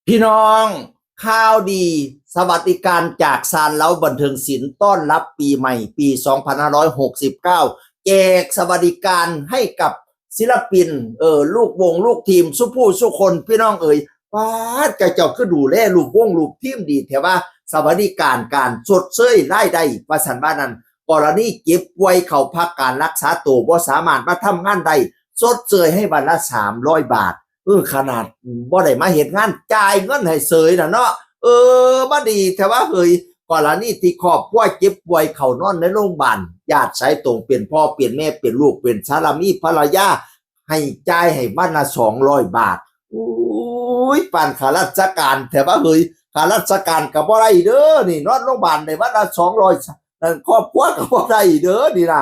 พี่น้องข่าวดีสวัสดิการจากศาลเล้าบันเทิงศิลป์ต้อนรับปีใหม่ปี2569แจกสวัสดิการให้กับศิลปินลูกวงลูกทีมสุผู้สุคนพี่น้องป้าดกระเจ้าคือดูแลลูกวงลูกทีมดีแต่ว่าสวัสดิการการชดเชยรายได้ประสันบ้านนั้นกรณีเจ็บป่วยเข้าพักการรักษาตัวบ่สามารถมาทำงานได้ชดเชยให้วันละ300 บาทขนาดบ่ได้มาเฮ็ดงานจ่ายเงินให้เสยน่ะเนาะบ่ดีแต่ว่าเฮ้ยกรณีที่ครอบครัวเจ็บป่วยเข้านอนในโรงพยาบาลญาติสายตรงเป็นพ่อเป็นแม่เป็นลูกเป็นสามีภรรยาให้จ่ายให้วันละ200 บาทอุ้ยปานข้าราชการแต่ว่าเฮ้ยข้าราชการก็บ่ได้เด้อนี่นอนโรงพยาบาลได้วันละ200ครอบครัวก็บ่ได้เด้อนี่นะ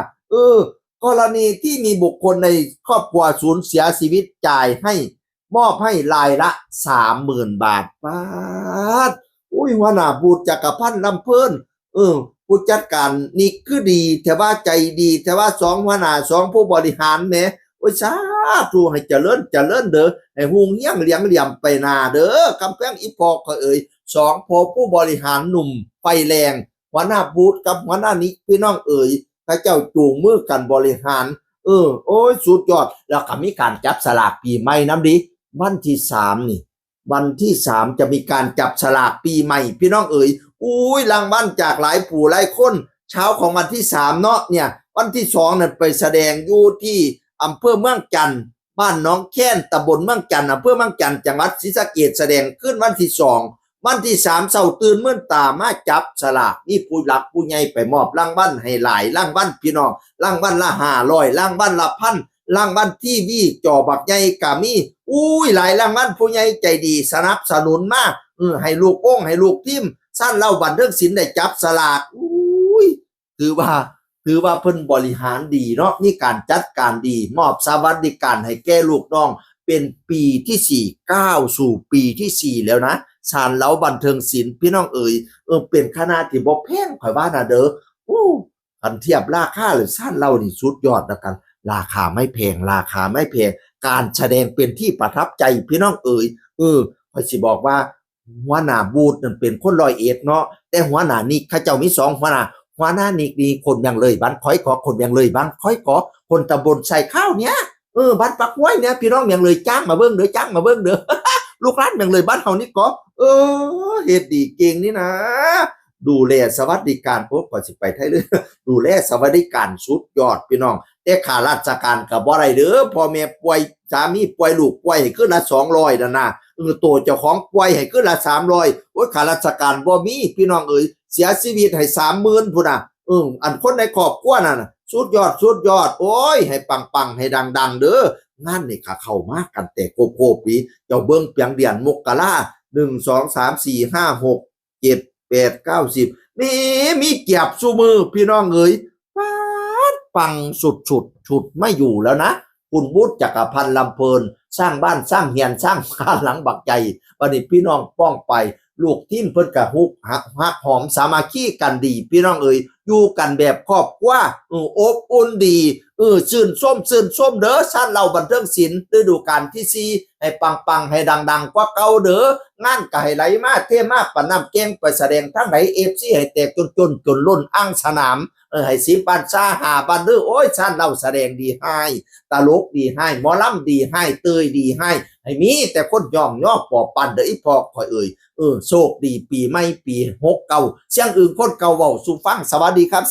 กรณีที่มีบุคคลในครอบครัวสูญเสียชีวิตจ่ายให้มอบให้รายละ30,000 บาทป้าดอุ้ยหัวหน้าบูธจักรพันธ์ลำเพิ่นผู้จัดการนี่คือดีแต่ว่าใจดีแต่ว่า2หัวหน้า2ผู้บริหารแหมโอ้ยสาธุให้เจริญเจริญเด้อให้หุงเฮียงเหลียงเหลี่ยมไปหน้าเด้อกำแพงอีพอกก็2พอผู้บริหารหนุ่มไฟแรงหัวหน้าบูธกับหัวหน้านิกพี่น้องพระเจ้าจูงมือกันบริหารโอ้ยสุดยอดแล้วก็มีการจับสลากปีใหม่น้ำดิวันที่3นี่วันที่3จะมีการจับสลากปีใหม่พี่น้องอุ้ยรางวัลจากหลายผู้หลายคนเช้าของวันที่3เนาะเนี่ยวันที่2นั่นไปแสดงอยู่ที่อำเภอเมืองจันทน์บ้านน้องแค้นตำบลเมืองจันทน์อำเภอเมืองจันทน์จังหวัดศรีสะเกษแสดงขึ้นวันที่2วันที่3เช้าตื่นเมื่อตามาจับสลากนี่ผู้หลักผู้ใหญ่ไปมอบรางวัลให้หลายรางวัลพี่น้องรางวัลละ500รางวัลละ1,000รางวัลทีวีจอบักใหญ่ก็มีอุ้ยหลายรางวัลผู้ใหญ่ใจดีสนับสนุนมากให้ลูกวงให้ลูกทีมสั้นเล่าบันเทิงศิลป์ได้จับสลากอุ้ยถือว่าเพิ่นบริหารดีเนาะมีการจัดการดีมอบสวัสดิการให้แก่ลูกน้องเป็นปีที่4ก้าวสู่ปีที่4แล้วนะศาลเล้าบันเทิงศิลป์พี่น้องเป็นคณะที่บ่แพงข่อยว่าน่ะเด้อคันเทียบราคาหรือศาลเล้านี่สุดยอดแล้วกันราคาไม่แพงการแสดงเป็นที่ประทับใจพี่น้องข่อยสิบอกว่าหัวหน้าบูธนั่นเป็นคน101เนาะแต่หัวหน้านิกเขาเจ้ามี2หัวหน้านิกนี่คนยังเลยบ้านค่อยขอคนยังเลยบ้านค่อยขอคนตำบลใส่ข้าวเนี่ยบ้านปักห้วยเนี่ยพี่น้องยังเลยจ้างมาเบิ่งเด้อ ลูกหลานยังเลยบ้านเฮานี่ก็เฮ็ดดีเก่งนี่นะดูแลสวัสดิการก่อนสิไปไทยเลยดูแลสวัสดิการสุดยอดพี่น้องแต่ข้าราชการก็บ่ได้เด้อพ่อแม่ป่วยสามีป่วยลูกป่วยให้คืนละ200นั่นน่ะตัวเจ้าของป่วยให้คืนละ300โอ้ยข้าราชการบ่มีพี่น้องเสียชีวิตให้30,000พุ่นน่ะอันคนในครอบครัวนั่นน่ะสุดยอดโอ้ยให้ปังๆให้ดังๆเด้องานนี่ก็เข้ามากันแต่โคปีเจ้าเบิ่งเพียงเดือนมกรา1 2 3 4 5 6 7 8 9 10มีเกียบซุมือพี่น้องป๊าดปังสุดฉุดไม่อยู่แล้วนะคุณบุตรจักรพันธ์ลำเพลินสร้างบ้านสร้างเฮียนสร้างบ้านหลังบักใหญ่บัดนี้พี่น้องป้องไปลูกทีมเพิ่นก็ฮักหอมสามัคคีกันดีพี่น้องอยู่กันแบบครอบครัวอบอุ่นดีชื่นส้มเด้อชั้นเราบันเทิงศิลป์ฤดูกาลที่4ให้ปังให้ดังกว่าเก่าเด้องานก็ให้ไหลมาเทมาปานน้ำแกงไปแสดงทั้งไหน FC ให้แตกจนล้นอ่างสนามให้10 บาทซา5 บาทเด้อโอ้ยชั้นเราแสดงดีให้ตลกดีให้หมอลำดีให้เตยดีให้มีแต่คนย่องย่อปอปั่นเด้ออีพอข่อยโชคดีปีใหม่ปี69เสียงอื่นคนเก่าเว้าสู่ฟังสวัสดีครับ